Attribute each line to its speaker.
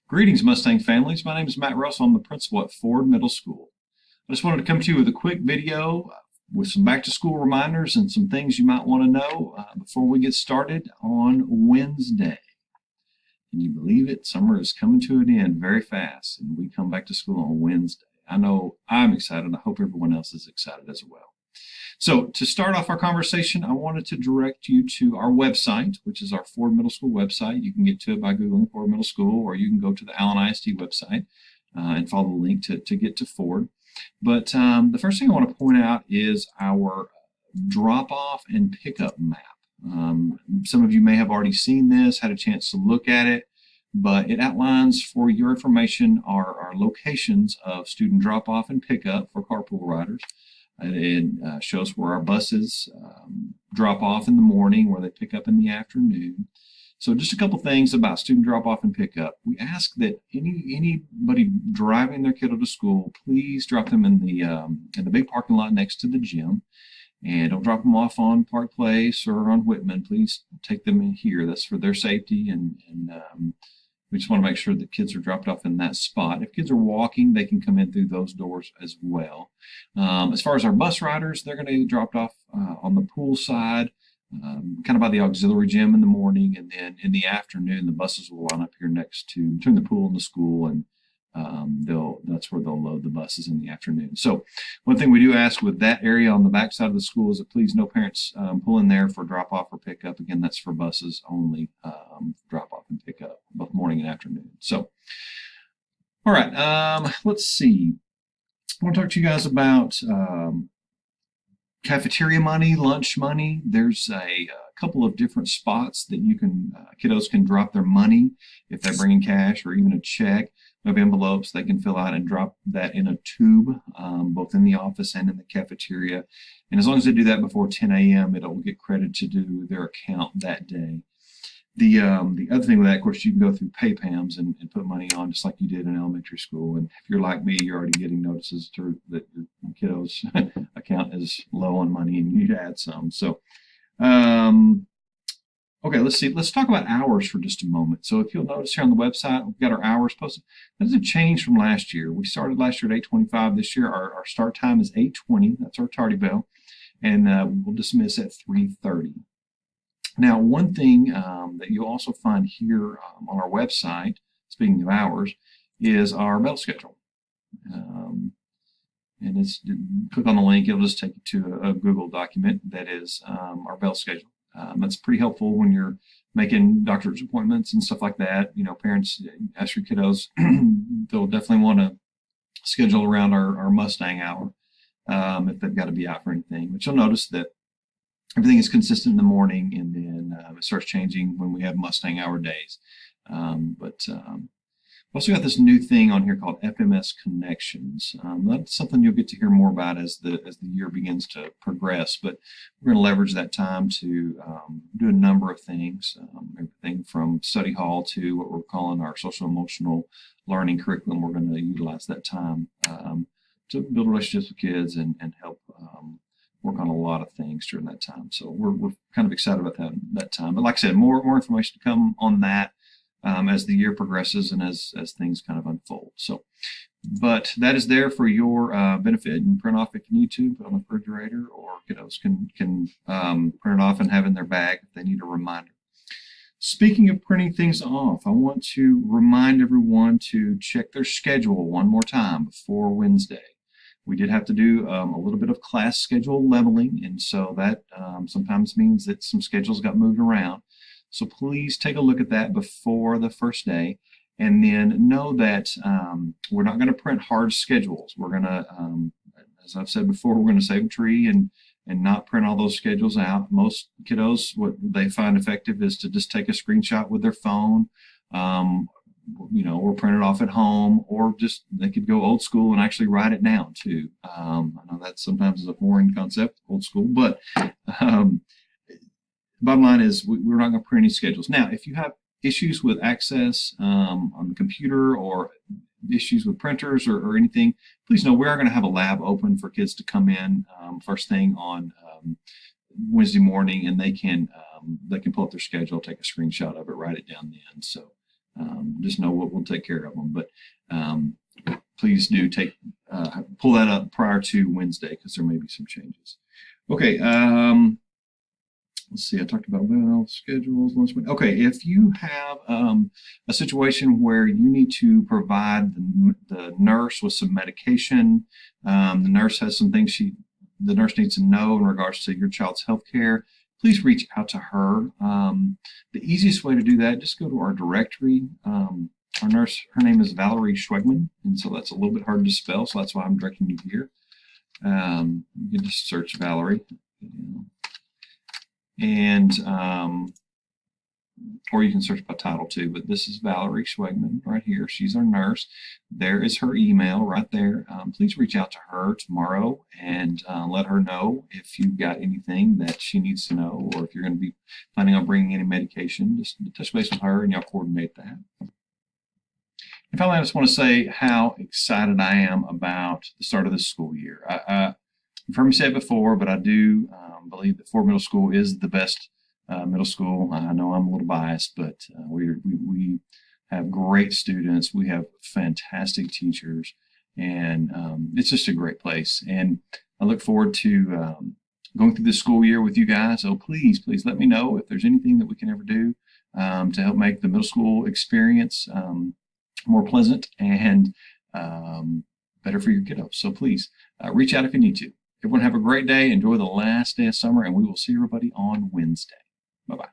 Speaker 1: Greetings, Mustang families. My name is Matt Russell. I'm the principal at Ford Middle School. I just wanted to come to you with a quick video with some back to school reminders and some things you might want to know before we get started on Wednesday. Can you believe it? Summer is coming to an end very fast, and we come back to school on Wednesday. I know I'm excited. I hope everyone else is excited as well. So to start off our conversation, I wanted to direct you to our website, which is our Ford Middle School website. You can get to it by Googling Ford Middle School, or you can go to the Allen ISD website and follow the link to get to Ford. But the first thing I want to point out is our drop-off and pickup map. Some of you may have already seen this, had a chance to look at it, but it outlines for your information our locations of student drop-off and pickup for carpool riders. It shows where our buses drop off in the morning, where they pick up in the afternoon. So just a couple things about student drop off and pickup. We ask that anybody driving their kiddo to school, please drop them in the big parking lot next to the gym. And don't drop them off on Park Place or on Whitman. Please take them in here. That's for their safety, and we just want to make sure that kids are dropped off in that spot. If kids are walking, they can come in through those doors as well. As far as our bus riders, they're going to be dropped off on the pool side, kind of by the auxiliary gym in the morning, and then in the afternoon, the buses will line up here next to between the pool and the school, and that's where they'll load the buses in the afternoon. So one thing we do ask with that area on the back side of the school is that please no parents pull in there for drop off or pickup. Again, that's for buses only, drop off and pick up both morning and afternoon. So, all right, let's see. I want to talk to you guys about cafeteria money, lunch money. There's a couple of different spots that you can, kiddos can drop their money if they're bringing cash or even a check. We have envelopes they can fill out and drop that in a tube, both in the office and in the cafeteria. And as long as they do that before 10 a.m., it'll get credited to their account that day. The other thing with that, of course, you can go through PayPams and put money on just like you did in elementary school. And if you're like me, you're already getting notices that your kiddo's account is low on money and you need to add some. So, okay, let's see. Let's talk about hours for just a moment. So if you'll notice here on the website, we've got our hours posted. That doesn't change from last year. We started last year at 8:25. This year, our start time is 8:20. That's our tardy bell. And we'll dismiss at 3:30. Now, one thing that you'll also find here on our website, speaking of hours, is our bell schedule. And it's click on the link. It'll just take you to a Google document that is our bell schedule. That's pretty helpful when you're making doctor's appointments and stuff like that. You know, parents ask your kiddos, they'll definitely want to schedule around our Mustang hour if they've got to be out for anything. But you'll notice that everything is consistent in the morning, and then it starts changing when we have Mustang hour days. We've also got this new thing on here called FMS Connections. That's something you'll get to hear more about as the year begins to progress, but we're going to leverage that time to do a number of things, everything from study hall to what we're calling our social emotional learning curriculum. We're going to utilize that time to build relationships with kids and help work on a lot of things during that time. So we're kind of excited about that time. But like I said, more information to come on that as the year progresses and as things kind of unfold. So, but that is there for your benefit. You can print off if you need to, put on the refrigerator, or kiddos can print it off and have in their bag if they need a reminder. Speaking of printing things off, I want to remind everyone to check their schedule one more time before Wednesday. We did have to do a little bit of class schedule leveling, and so that sometimes means that some schedules got moved around. So please take a look at that before the first day, and then know that we're not going to print hard schedules. We're going to, as I've said before, we're going to save a tree and not print all those schedules out. Most kiddos, what they find effective is to just take a screenshot with their phone, or print it off at home, or just they could go old school and actually write it down too. I know that sometimes is a boring concept, old school, but bottom line is we're not going to print any schedules. Now, if you have issues with access on the computer or issues with printers or anything, please know we are going to have a lab open for kids to come in first thing on Wednesday morning, and they can pull up their schedule, take a screenshot of it, write it down then. So just know we'll take care of them. But please do pull that up prior to Wednesday because there may be some changes. Okay. Let's see. I talked about schedules. Okay. If you have a situation where you need to provide the nurse with some medication, the nurse has some things the nurse needs to know in regards to your child's health care, please reach out to her. The easiest way to do that, just go to our directory. Our nurse, her name is Valerie Schwegman, and so that's a little bit hard to spell, so that's why I'm directing you here. You can just search Valerie, and or you can search by title too, but this is Valerie Schwegman right here. She's our nurse. There is her email right there. Please reach out to her tomorrow and let her know if you've got anything that she needs to know, or if you're going to be planning on bringing any medication. Just touch base with her and y'all coordinate that. And finally, I just want to say how excited I am about the start of this school year. You've heard me say it before, but I do believe that Ford Middle School is the best middle school. I know I'm a little biased, but we have great students. We have fantastic teachers, and it's just a great place. And I look forward to going through this school year with you guys. So please let me know if there's anything that we can ever do to help make the middle school experience more pleasant and better for your kiddos. So please reach out if you need to. Everyone have a great day. Enjoy the last day of summer, and we will see everybody on Wednesday. Bye-bye.